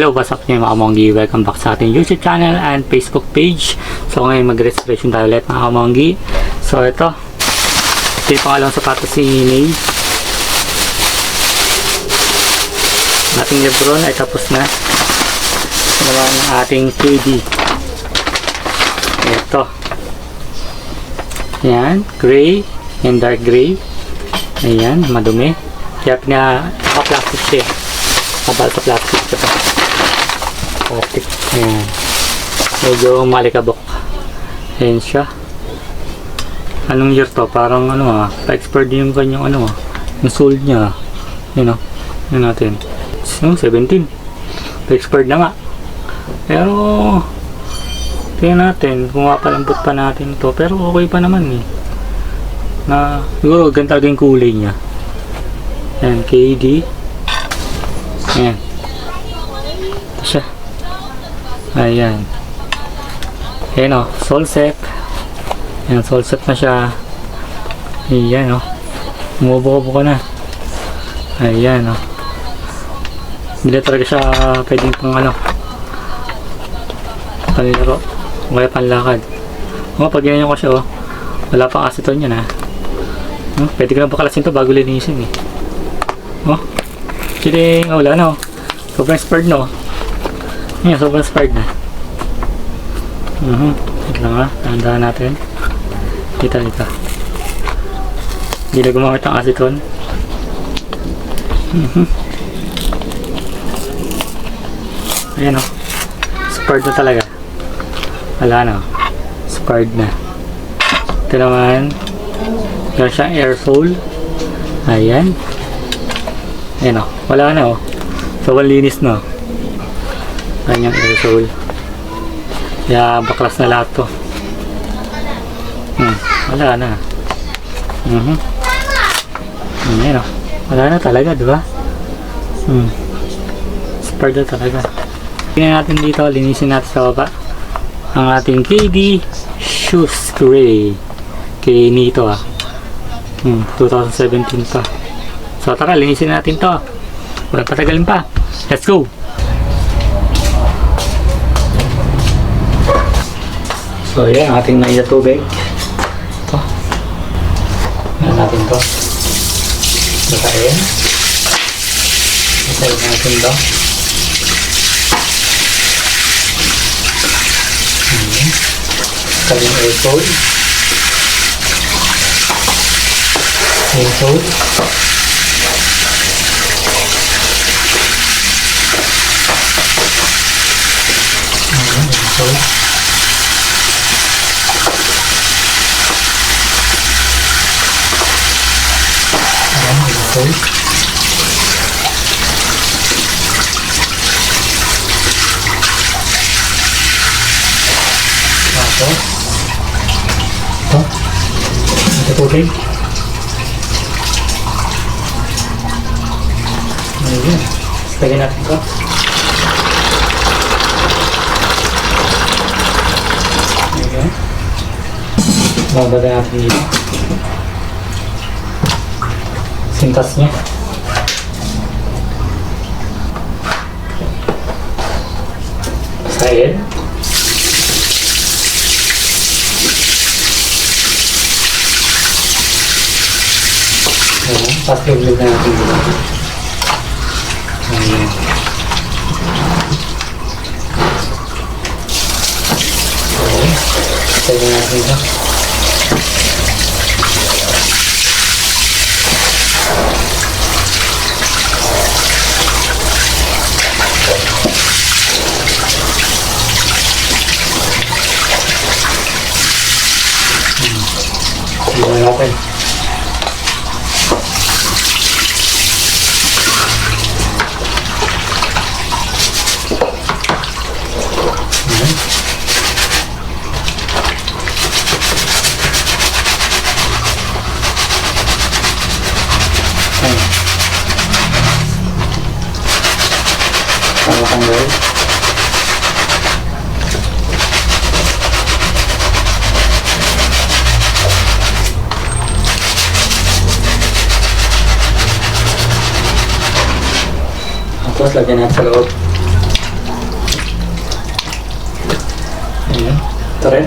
Hello, what's up mga kamonggi? Welcome back sa ating YouTube channel and Facebook page. So ngayon mag-restoration tayo ulit mga kamonggi. So ito yung pangalawang sapatos si Ney. Ating Lebron ay tapos na. Naman ang ating KD. Ito. Yan, gray and dark gray. Ayan, madumi. Kaya naka-plastic siya. Kapal sa plastic ito. Plastic. Ayan. Medyo malikabok. Ayan siya. Anong year to? Parang pa-expert din yung kanyang yung sole niya. Yun o. Yun natin. 17. Pa-expert na nga. Pero tingnan natin kung mapalambot pa natin ito. Pero okay pa naman eh. Siguro ganito yung kulay niya. Ayan, KD. Ayan. Ito siya. Ayan. Ayan o, sole set. Ayan, sole set na siya. Ayan o. Umubo-ubo ka na. Ayan o. Hindi talaga siya pwedeng pang panlaro. O kaya panlakad. Pag ginanyan ko siya wala pang aceton yan pwede ko na bakalasin ito bago linisin eh. Kidding, wala na sobrang expired na Ayan, sobrang expired na. Wait lang tahandahan natin. Dito. Hindi na gumamit ang aceton. Ayan expired na talaga. Wala na expired na. Ito naman meron siyang air sole. Ayan. Ayan wala na so linis na ayan yung air sole. Kaya baklas na lahat to. Wala na. Ayan wala na talaga, diba? Expired na talaga. Tingnan natin dito, linisin natin sa baba ang ating KD shoes gray kay Nito 2017 pa. So tara, linisin natin to. Walang patagalin pa. Let's go! So yan, ating nainit tubig. Ito. Yan natin to. Basahin. Basahin natin to. Kaling air sole. Air sole. Ito tubig. Ayan. Lagyan natin ito. Ayan. Babagay natin dito. Sintas niya. Side. Tapos lulog na natin dito. Ayan. Okay. Lagyan natin dito. Lagyan natin. Tanggal. Tapos lagyan natin sa loob. Ito rin.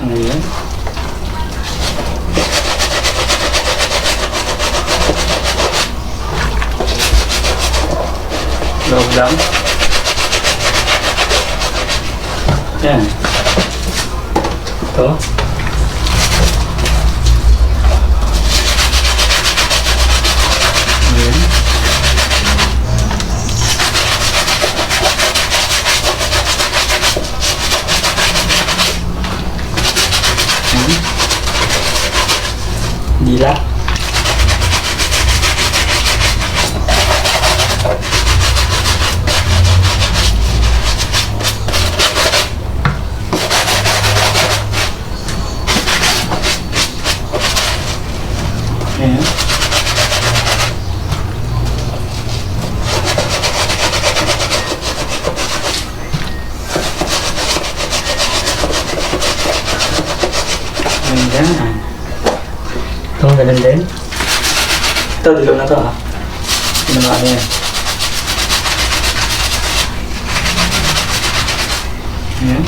Ayan. Loob lang. Yan. Ito. Ayan. Dila. Ayan. Ayan. Ito, ganun din. Ito, dilaw na ito ha. Pinamaan yan. Ayan.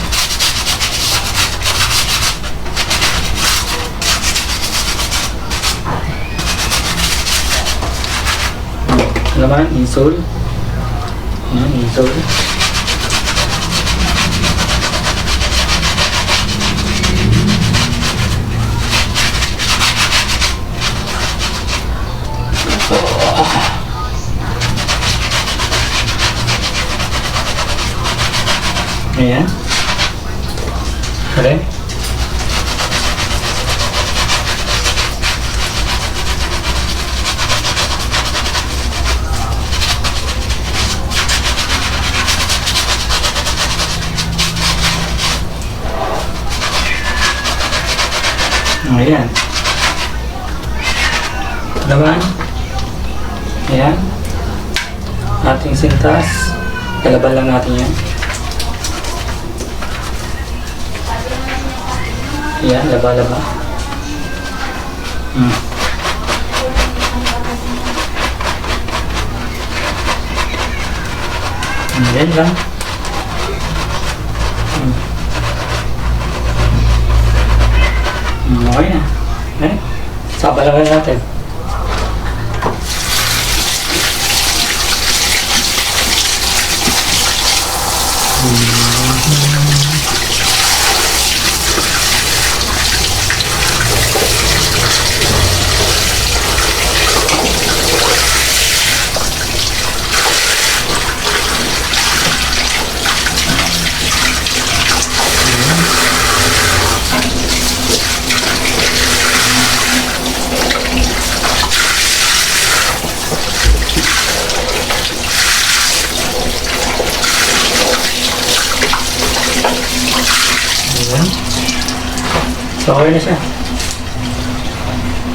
Laman, insole. Ayan, insole. Ayan. Kali. Ayan. Naman. Ayan. Ating sintas. Kalaban lang natin yan. Ayan, laba-laba. Ayan lang. Okay na. Eh, sabalangan natin. So, okay na siya.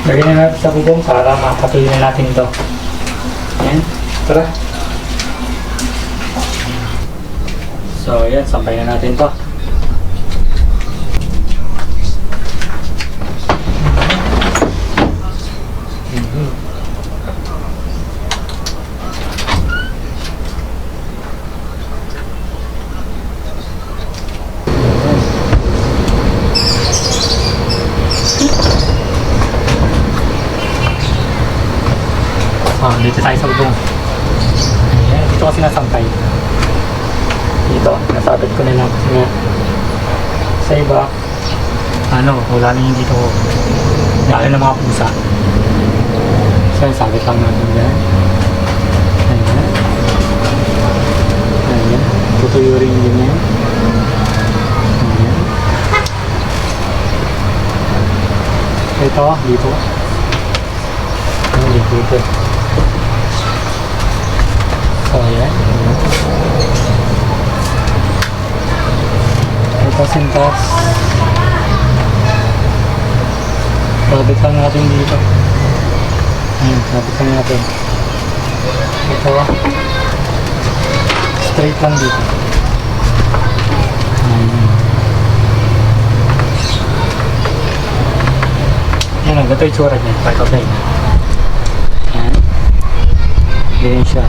Lagyan na natin sa bubong para makapatuloy na natin ito. Ayan. Tara. So, ayan. Sampay na natin ito. Dito tayo sa bubong. Ayan, dito kasi nasampay. Dito, nasabit ko na lang kasi nga sa iba, wala na yung dito lalo ng mga pusa. So, sabit lang natin dyan. Ayan. Ayan. Tutuyo rin din yan. Ayan. Ito, dito. Ayan, dito. So, ayan. Ito, sintas. Sabit lang natin dito. Ayan, sabit lang natin. Ito. Straight lang dito. Ayan. Yan, ganito yung tsura niya. Pakita ko. Ganyan siya.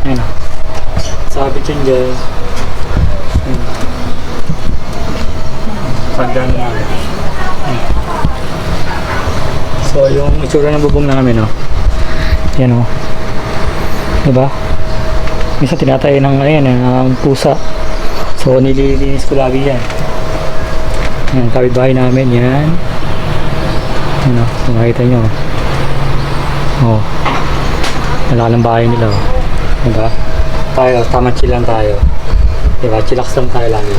Ayan o. Sabit yan dyan. Pagdan na. So, yung itsura ng bubong namin, no? Yan, o. Diba? Minsan tinatayo ng, ayan, ng pusa. So, nililinis ko lagi yan. Yan, kapitbahay namin, yan. Yan, o. Nakita nyo. O. Malalang bahay nila, o. Diba? Tayo, tama chill lang tayo. Diba? Chillax lang tayo lagi.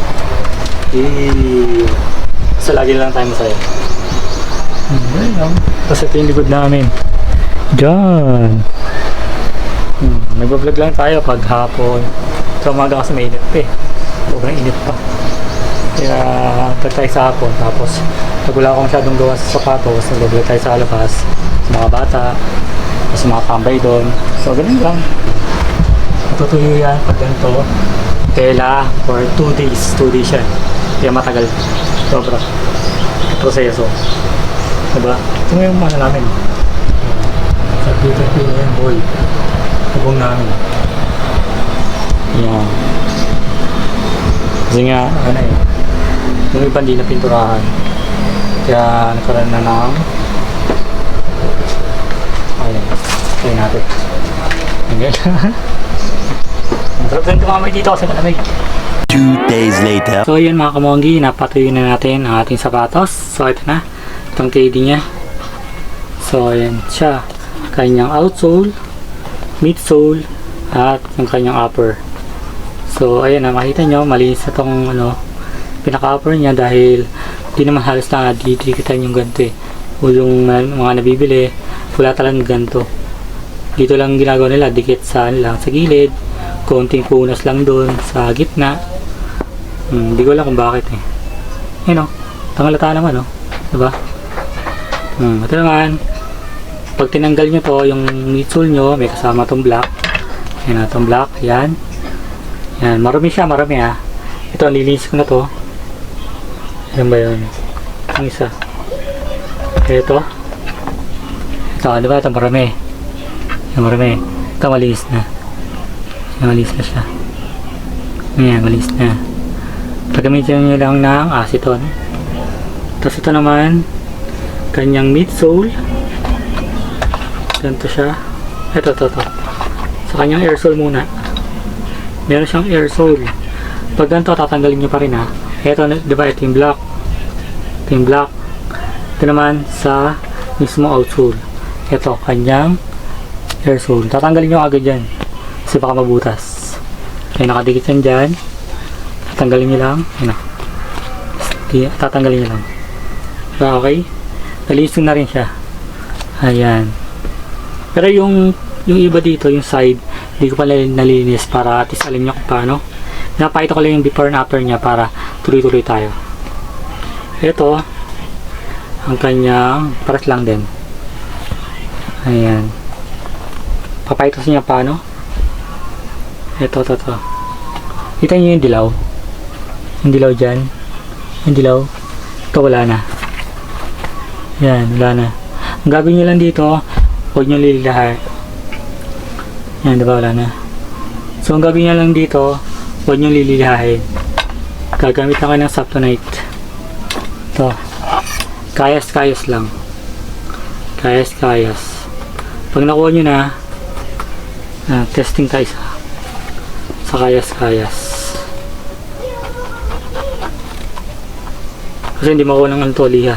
So, lagi lang tayo masaya. Tapos ito yung likod namin. Diyan. Nag-vlog lang tayo pag hapon. So, umaga kasi mainit pa eh. Sobrang init pa. Kaya, vlog tayo sa hapon. Tapos, pag wala akong masyadong gawa sa sapatos, nag-vlog tayo sa labas. Sa mga bata. Sa mga tambay doon. So, ganun lang. Matutuyo yan pag ganito. Tela for 2 days. 2 days yan. Kaya matagal. Sobra. Proseso. Diba? Ito nga yung ano namin. Sa Twitter yung boy. Hubong namin. Yan. Kasi nga, ano eh. Yung iba hindi na pinturahan. Kaya nagkaroon na ng ayan. Kaya natin. Ayan. Sarap din tumamay dito kasi malamig. 2 days later. So yun mga kamonggi, napatuloy na natin ang ating sapatos. So ito na, itong KD niya. So ayan siya, kanyang outsole, midsole, at yung kanyang upper. So ayan na, makita nyo, malinis na itong ano, pinaka-upper niya dahil di naman halos na didikitan yung ganito eh. O yung mga nabibili, wala talagang ganito. Dito lang ginagawa nila, dikit sa gilid, konting punas lang doon sa gitna. Hindi ko alam kung bakit eh. Ayun o, tangalata naman o. Diba? Ito naman, pag tinanggal nyo to, yung midsole nyo, may kasama tong black. Ayan na, tong black. Yan. Yan, marami siya, marami ha. Ito, nilinis ko na to. Ayan ba yun? Ang isa. Ito. Ito, diba? Ito, marami. Yan, marami. Ito, malinis na. Yan, malinis na siya. Ayan, malinis na. Pagamitin nyo lang ng acetone. Tapos ito naman, kanyang midsole. Ganito siya. Ito. Sa kanyang air sole muna. Meron siyang air sole. Pag ganito, tatanggalin nyo pa rin ha. Ito, diba, ito yung black. Ito yung black. Ito naman sa mismo outsole. Ito, kanyang air sole. Tatanggalin nyo agad yan. Kasi baka mabutas. Kaya nakadikit yan dyan. Tatanggalin nyo lang. Ano? Tatanggalin nyo lang. Okay? Nalinis na rin siya. Ayan. Pero yung iba dito, yung side, hindi ko pala nalinis para at least alam nyo kung paano. Napakita ko lang yung before and after niya para tuloy-tuloy tayo. Ito, ang kanyang paras lang din. Ayan. Papakita ko sa inyo paano. Ito. Kita nyo yung dilaw. Yung dilaw dyan. Yung dilaw. Ito wala na. Yan, wala na. Ang gagawin nyo lang dito, huwag nyo lililahan. Yan, diba wala na. So, ang gagawin nyo lang dito, huwag nyo lililahin. Gagamit lang kayo ng Saptonite. Ito. Kayas-kayas lang. Kayas-kayas. Pag nakuha nyo na, testing tayo sa kayas-kayas. Kasi hindi makuha ng anto, liha.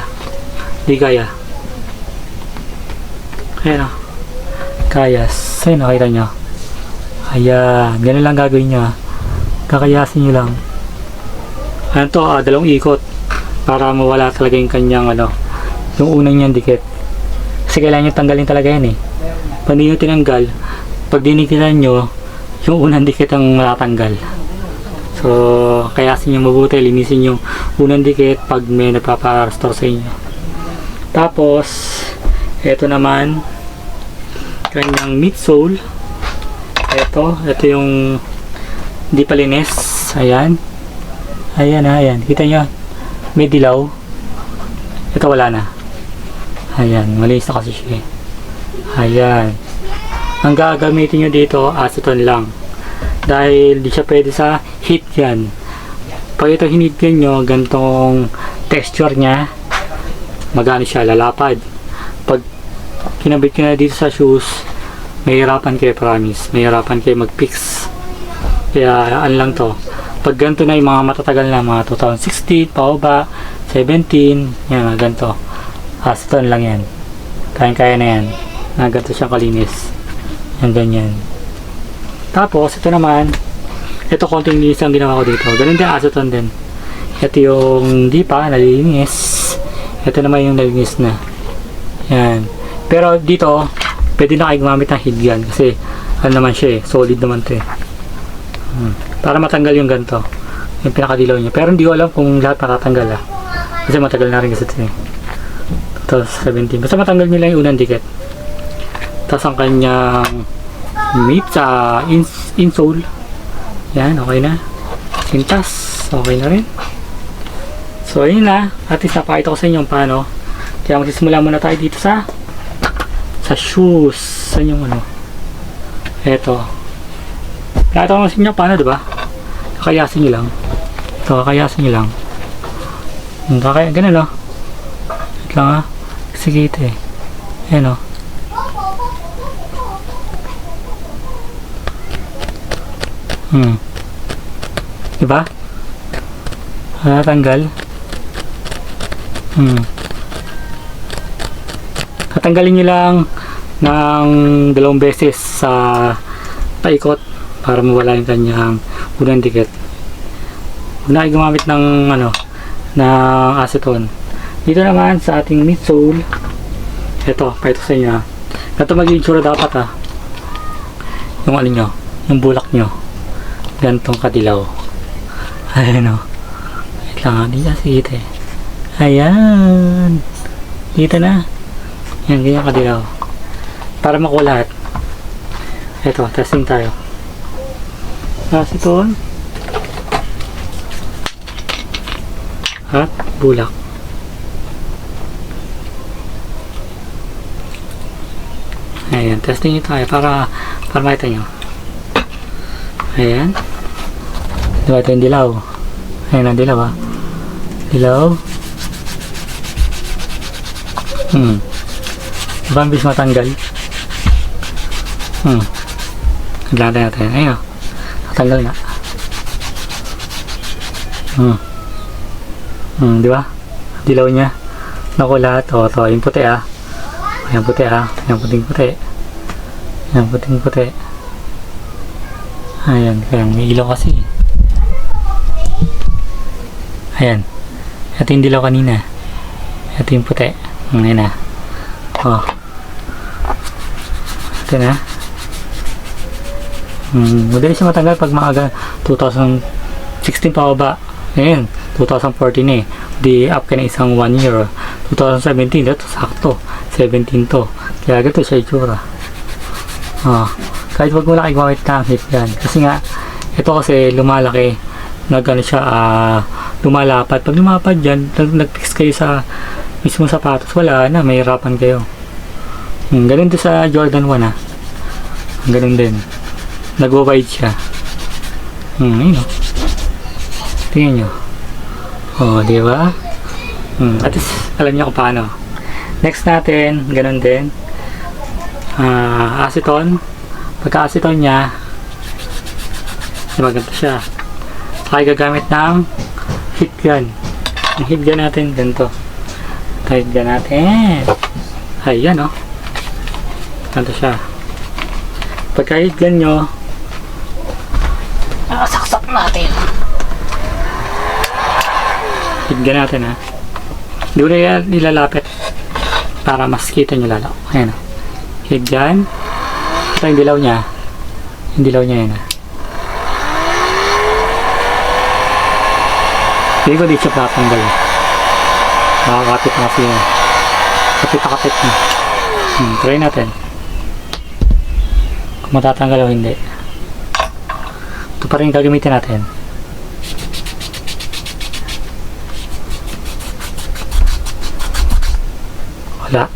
Hindi kaya. Ayan o. Kayas. Ayan, nakita nyo. Ayan. Ganun lang gagawin nyo. Kakayasin nyo lang. Ayan to, 2 ikot. Para mawala talaga yung kanyang yung unang niyang dikit. Kasi kailangan nyo tanggalin talaga yan eh. Pag hindi nyo tinanggal, pag dinikitan nyo, yung unang dikit ang matatanggal. So, kayasin nyo mabuti, linisin yung unang dikit pag may nagpapa-restore sa inyo. Tapos, ito naman, kanyang midsole. Ito yung hindi pa linis. Ayan. Ayan. Kita nyo, may dilaw. Ito wala na. Ayan, malinis na kasi siya. Ayan. Ang gagamitin nyo dito, acetone lang. Dahil di siya pwede sa heat gun. Pag ito hinit gun nyo, gantong texture nya, magano siya, lalapad. Pag kinabit ko na dito sa shoes, mahirapan kayo, promise. Mahirapan kayo mag-fix. Kaya, ano lang to. Pag ganito na yung mga matatagal na, mga 2016, pababa, 17, yan, mga ganito. Acetone lang yan. Kaya na yan. Ganito siyang kalinis. Yan, ganyan. Tapos, ito naman, ito konting linis ang ginawa ko dito. Ganun din, acetone din. Ito yung di pa, nalinis. Ito naman yung nalinis na. Yan. Pero dito, pwede na kayo gumamit ng heat gun. Kasi, ano naman siya eh, solid naman ito eh. Para matanggal yung ganito. Yung pinakadilaw niya. Pero hindi ko alam kung lahat matatanggal ah. Kasi matagal na rin kasi ito eh. 2017. Basta matanggal nyo lang yung unang dikit. Tapos ang kanyang meat sa insole. Yan, okay na. Sintas, okay na rin. So, ayun na. At least napakita ko sa inyo paano. Kaya magsisimula muna tayo dito sa shoes. Saan yung ano? Eto. Nakita ko sa inyo paano, diba? Kakayasin nyo lang. Ito, kakayasin nyo lang. Ganun o. Wait lang ha. Sige ito eh. Ayan o. Diba? Natanggal. Tatanggalin nyo lang ng 2 beses sa paikot para mawala yung kanyang unang dikit. Huwag na kayo gumamit ng ng acetone. Dito naman sa ating midsole, ito, pakita ko sa inyo. Ito magiging tsura dapat yung ano nyo, yung bulak nyo. Gantong kadilaw. Ayan o. Wait lang hindi kasi dito eh. Ayan. Dito na. Yan, ganyan kadilaw. Para makuha lahat. Ito, testing tayo. Acetone. At bulak. Ayan, testing nyo tayo para makita nyo. Ayan. Diba ito yung dilaw? Ayan ang dilaw Dilaw. Diba ang bis matanggal? Naglata natin. Ayan o. Natanggal na. Diba? Dilaw niya. Naku lahat. O, ito. Yung puti Ayan puti Ayan puting puti. Ayan puting puti. Ayan. Kaya may ilaw kasi. Ayan. Ito yung dilaw kanina. Ito yung puti. Ayan na. O. Ito na. Madali siya matanggal pag maaga 2016 pa ba? Ayan. 2014 eh. Di up ka na isang 1 year. 2017. Ito sakto. 17 to. Kaya ganito siya itsura. Kahit wag mo lang gumamit ng heat gun. Kasi nga, ito kasi lumalaki. Nagano siya, lumalapad. Pag lumapad dyan, nag-fix kayo sa mismo sapatos, wala na, may hirapan kayo. Ganun din sa Jordan 1 Ganun din. Nag-wide siya. Ayun o. Tingnan nyo. Diba? At least, alam niyo kung paano. Next natin, ganun din. Acetone. Pagka-acetone niya, maganda siya. Saka gagamit ng heat gun. Ang heat gun natin, ganito. Heat gun natin. Ayan o. Ganito siya. Pagka heat gun nyo, saksak natin. Heat gun natin Hindi ko na nilalapit para mas kita nyo lalo. Ayan o. Heat gun. Ito yung dilaw niya. Yung dilaw niya yan Hindi ko di siya patanggal. Nakakapit na kasi yun. Kapit na. Try natin. Kung matatanggal o hindi. Ito pa rin gagamitin natin. Wala.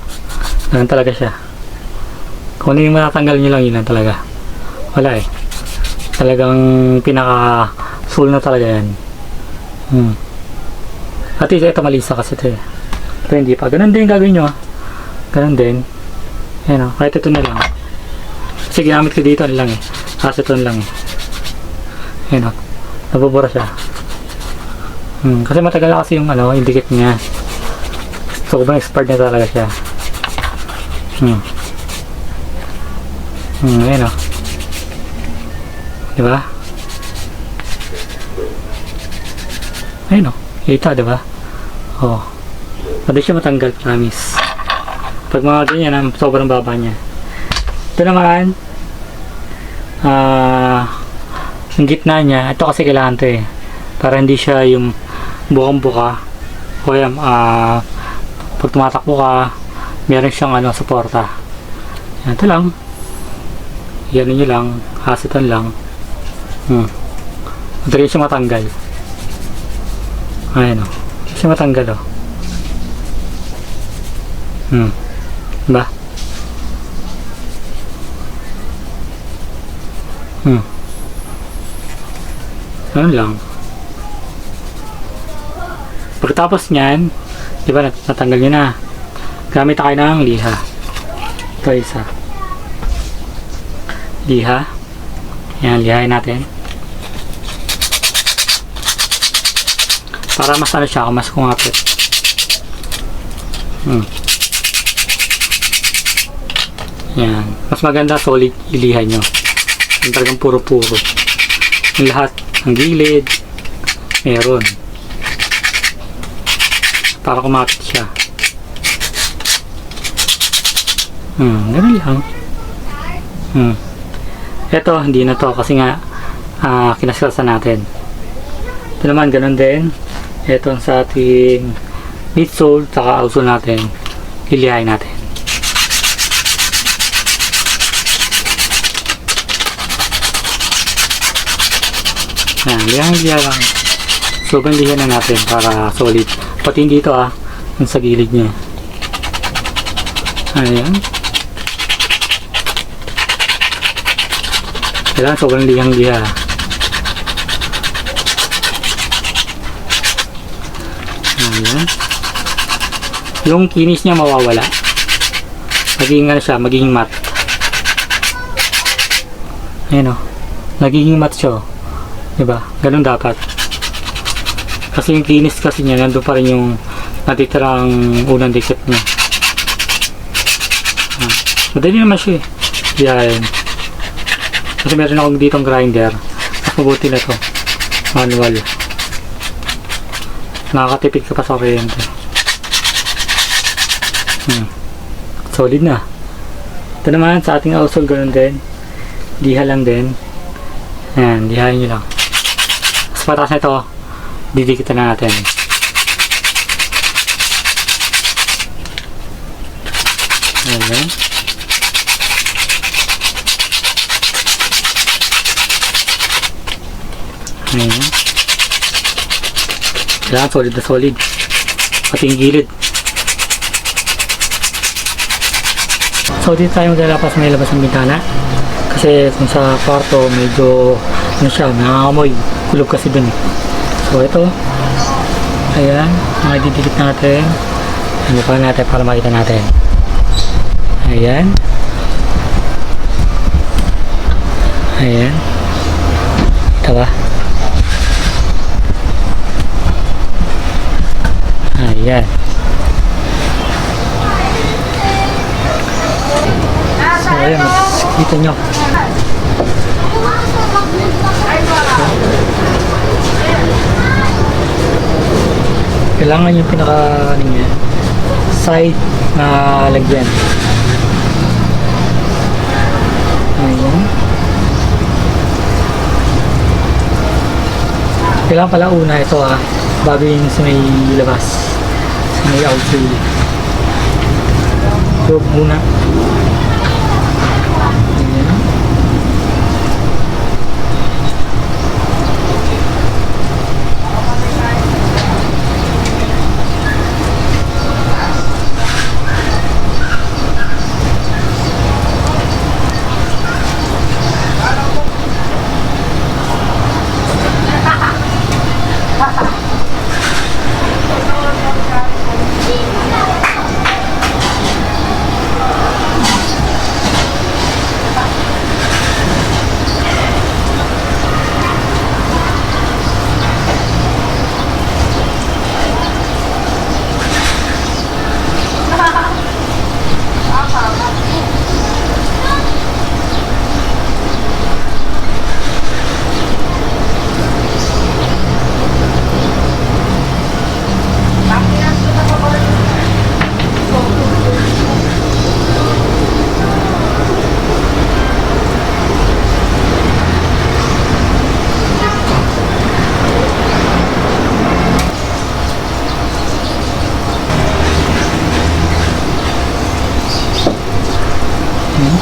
Ganun talaga siya. Kung ano yung matatanggal nyo lang, yun lang talaga. Wala eh. Talagang pinaka-soul na talaga yan. At least ito malisa kasi ito eh. Ito hindi pa. Ganun din gagawin nyo. Ganun din. Ayan o. Kahit ito na lang. Kasi ginamit ko dito lang eh. Kasi ito lang eh. Ayan o. Nabubura siya. Kasi matagal na kasi yung ano, yung dikit niya. So kung expired na talaga siya. Ayan o. Diba? Ayun o. Kita, diba? Oh. Pwede siya matanggal, promise. Pag mga ganyan, sobrang baba niya. Ito naman, yung gitna niya, ito kasi kailangan to eh. Para hindi siya yung bukang-buka. O yan, pag tumatakbo ka, meron siyang ano, suporta. Yan, ito lang. Yan nyo lang, hasitan lang. Madali siya matanggal. Ayan o. Siya matanggal o. Diba? Ano lang. Pagkatapos nyan, diba natanggal nyo na. Gamit tayo ng liha. Ito isa. Liha. Yan, lihain natin. Para mas ano siya, mas kumapit. Yan. Mas maganda solid ilihan nyo. Yung talagang puro-puro. Yung lahat ng gilid meron. Para kumapit siya. Ganun lang. Ito, hindi na to kasi nga kinaskalsan natin. Ito naman, ganun din. Ito sa ating midsole, saka outsole natin. Ilihain natin. Yan, liha lang. Sobrang liha na natin para solid. Pati dito yung sa gilid niya. Ayan. Kailangan sobrang lihang liha. Ayan. Yung kinis niya mawawala. Magiging ano siya, magiging matte. Ayan o. Nagiging matte siya o. Diba? Ganun dapat. Kasi yung kinis kasi niya, nandun pa rin yung natitirang unang dikit niya. Madali naman siya eh. Yan. Kasi meron akong ditong grinder. Mas mabuti na to. Manual. Nakakatipid ka pa sa kuryente. Solid na. Ito naman sa ating outsole ganun din. Liha lang din. Ayan, lihain nyo lang. Mas patas na ito, didikitan na natin. Ayan. Ayan. Kailangan solid na solid. Pati yung gilid. So dito tayo maglalapas, may labas ng bintana. Kasi kung sa kwarto medyo ano siya, nangangamoy. Kulog kasi dun eh. So ito. Ayan. Mga didikit natin. Ano pa natin para makita natin. Ayan. Ayan. Ito ba? Ayan. So ayan, kita nyo. Kailangan yung pinaka side na lagyan. Ayan. Kailangan pala una ito bago yung sa may labas, sa may outside. So muna. Ayun.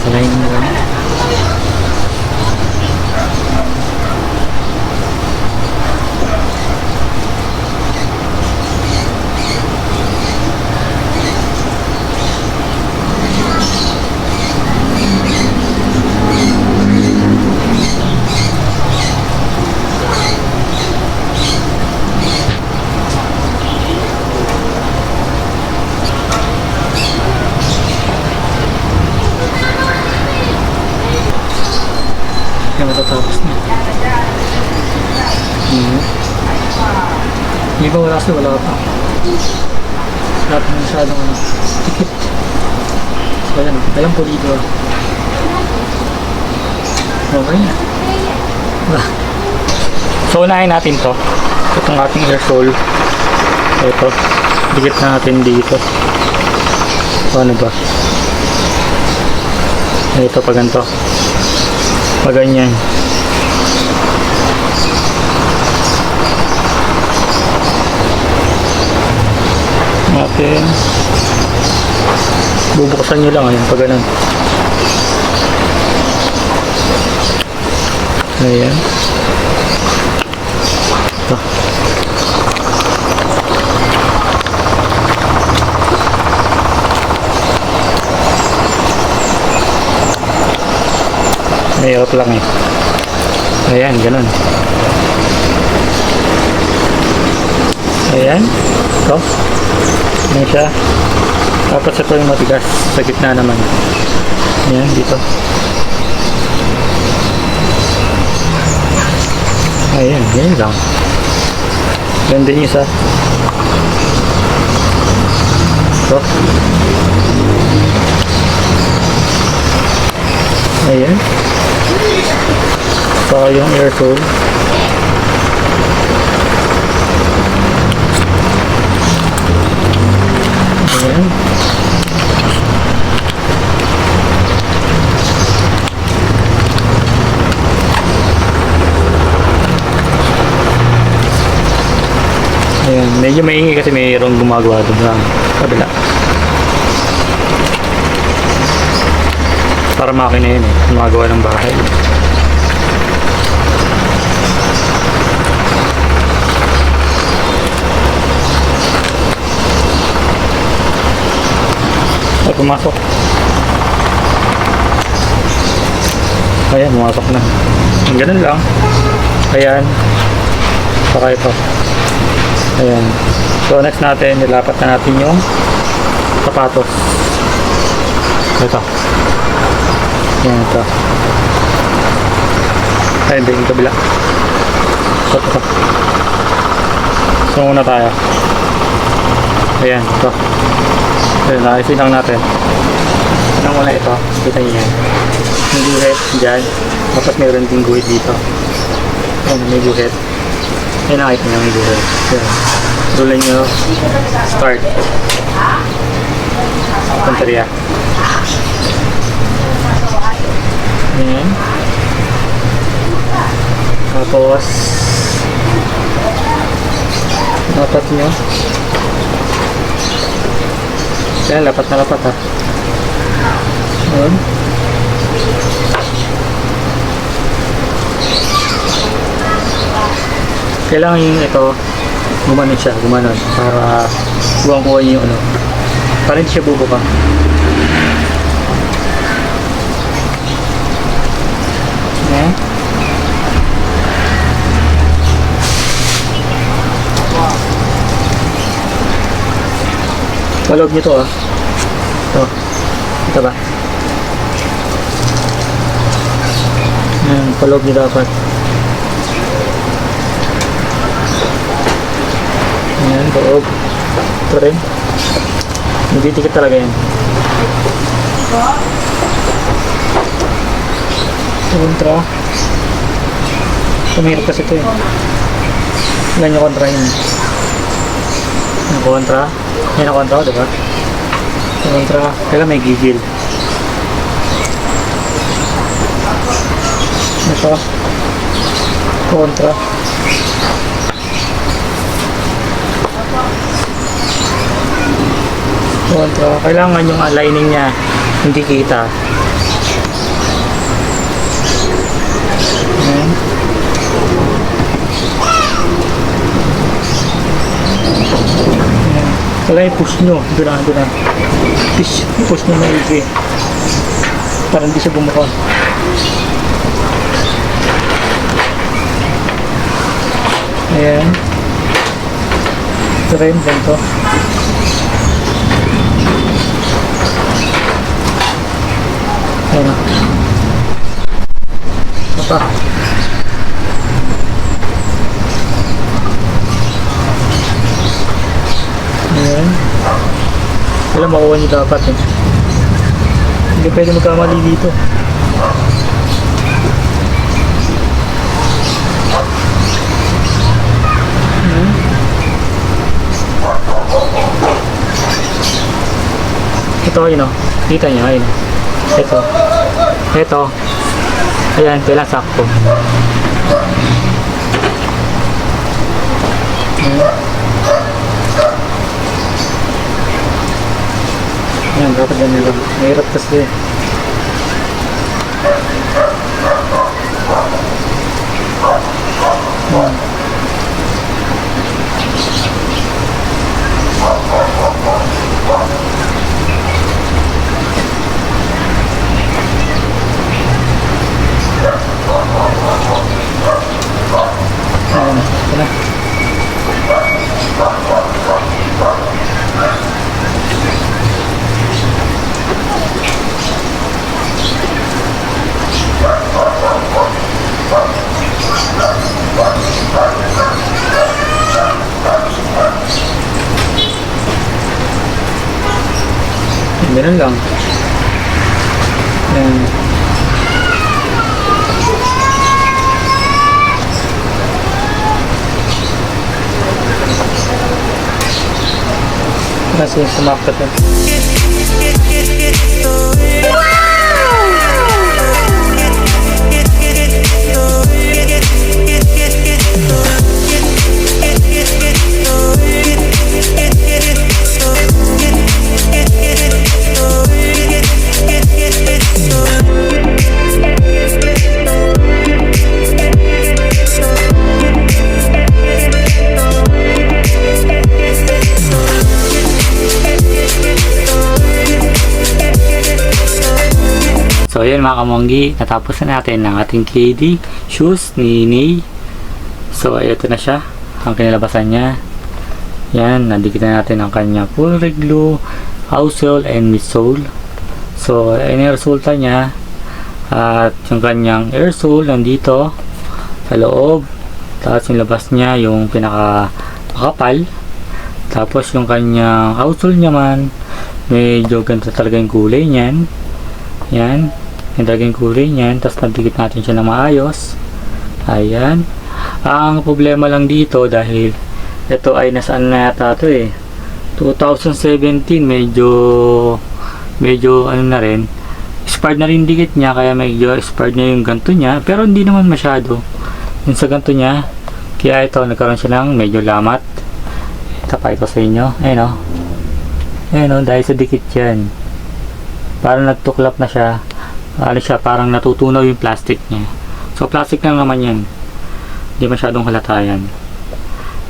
Salayin mo lang. Kaya matatapos na. Hindi ba wala kasi wala pa. Lahat na masyadong tikit. So yan, alam po dito. Okay na. So unahin natin to. Itong ating air sole. Ito. Dikit na natin dito. So ano ba? Ito pa ganito. Pag ganyan. Natin. Bubuksan nyo lang ayun pag ganun. Ayan. Ito. Mahirap lang eh. Ayan, ganun. Ayan. Ito. Ayan siya. Tapos ito yung matigas. Sa gitna naman. Ayan, dito. Ayan, ganyan lang. Ganyan din isa. Ito. Ayan. Saka yung air tool. Ayan. Ayan. Medyo maingay kasi mayroong gumagawa doon sa kabila. Para makina yun eh. Gumagawa ng bahay. Ay, pumasok. Ayan, pumasok na. Ganun lang. Ayan. Saka ito. Ayan. So, next natin, nilapat na natin yung sapatos. Ito. Ayan, ito. Ayan, din yung kabila. Ito. So, muna tayo. Ayan, ito. Ayan, naisin lang natin. Unang muna ito. Kita nyo yan. May guhit dyan. Tapos mayroon din guhit dito. Ayan, may guhit. Ayan, nakita nyo may guhit. Ayan. Dulan nyo. Start. Panteriya. Ayan. Tapos Lapat nyo. Kaya lapat na lapat ha. Ayan. Kailangan yung ito gumanon siya, gumanon para buwang-buwa niyo yung ano, para hindi siya bubuka. Ayan. Paloob nyo to ah. Ito. Ito ba? Ayan, paloob nyo dapat. Ayan, loob. Ito rin. Nagtitikit talaga yan. Kontra. Tumihirap kasi ito eh. Ilan yung kontra yun? Yung kontra. Yan ang kontra, diba? Yung kontra. Kaya may gigil. Ito. Kontra. Kontra. Kailangan yung aligning niya hindi kita. Ayan. Kailangan i-push nyo. Doon na. Push nyo maigi. Para hindi siya bumuka. Ayan. Ito rin. Ganito. Ayan. Apa? Ayan. Wala makuha nyo dapat eh. Hindi pwede magkamali dito. Ayan. Ito yun o. Kita nyo ayun. Ito. Ayan, kailan sakto. Ayan, dapat ganyan lang. Mahirap kasi. Ayan. Ayan, ito na. Ganun lang. Ayan. Kasi sumakot na. So yun mga kamonggi, natapos na natin ang ating KD shoes ni Ney. So ito na siya, ang kinalabasan niya. Yan, nandikit na natin ang kanya full red glue, outsole and midsole. So yun yung resulta niya. At yung kanyang air sole nandito sa loob. Tapos yung labas niya yung pinaka makapal. Tapos yung kanyang outsole naman, medyo ganito talaga yung kulay niyan. Yan, yung talagang kulay niyan. Tapos nabigit natin siya na maayos. Ayan. Ang problema lang dito dahil ito ay nasaan na yata ito eh, 2017, medyo ano na rin, expired na rin dikit niya, kaya medyo expired na yung ganto niya, pero hindi naman masyado yung sa ganto niya. Kaya ito nagkaroon siya ng medyo lamat. Tapay ko sa inyo. Ayun o. Ayun o, dahil sa dikit yan. Parang nagtuklap na siya. Ano siya, parang natutunaw yung plastic niya. So, plastic lang naman yan. Hindi masyadong halata yan.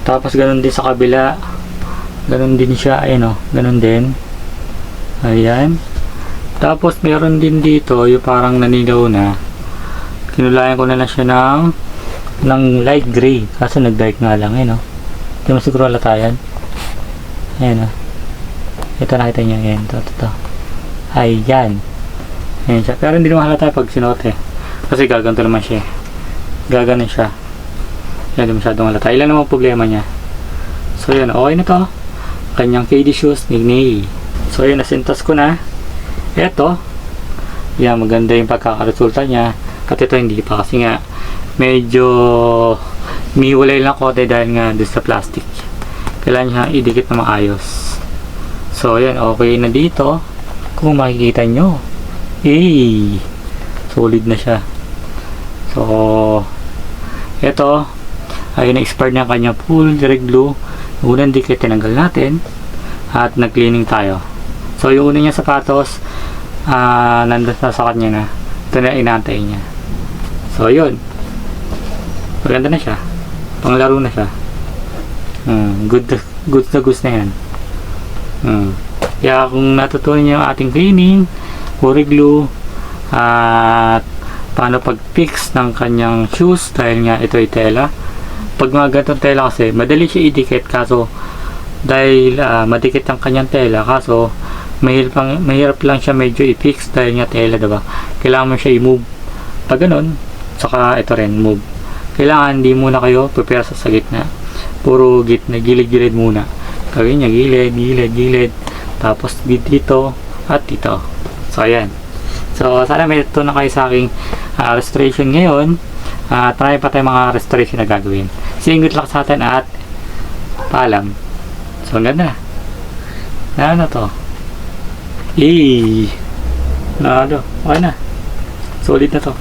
Tapos, ganun din sa kabila. Ganun din siya. Ayun o, ganun din. Ayan. Tapos, meron din dito yung parang nanilaw na. Kinulayan ko na lang siya ng light gray. Kaso nag-dark nga lang. Ayun o. Hindi mo siguro halata yan. Ayan o. Ito nakita niyo. Ayan. Ito. Ayan. Ayan siya. Pero hindi naman halata pag sinuot eh. Kasi gaganto naman siya. Gaganon siya. Yan, hindi masyadong halata. Ilan naman problema niya. So yun. Okay na to. Kanyang KD shoes ni Ney. So yun. Nasintas ko na. Eto. Yan. Maganda yung pagkakaresulta niya. At ito hindi pa. Kasi nga medyo miwalay lang konti dahil nga doon sa plastic. Kailangan niya idikit na maayos. So yan. Okay na dito. Kung makikita nyo, solid na siya. So, ito, ay na-expired na kanya full direct glue. Unang dikit, tinanggal natin, at nag-cleaning tayo. So, yung una niya sapatos, nandun na sa kanya na. Ito na inantay niya. So, yun. Maganda na siya. Panglaro na siya. Good na yan. Kaya kung natutunan niyo yung ating cleaning, puri glue, at paano pag-fix ng kanyang shoes dahil nga ito ay tela. Pag mga ganitong tela kasi, madali siya idikit kaso dahil madikit ang kanyang tela kaso mahirap lang siya medyo i-fix dahil nga tela, diba? Kailangan mo siya i-move. Pag ganun, saka ito rin, move. Kailangan hindi muna kayo prepare sa gitna. Puro gitna, gilid-gilid muna. Gawin niya gilid. Tapos dito at dito. So ayan. So sana may ito na kayo sa aking restoration ngayon. Try pa tayo mga restoration na gagawin. Good luck sa atin at paalam. So ang ganda. Ano to? Okay na. Solid na to.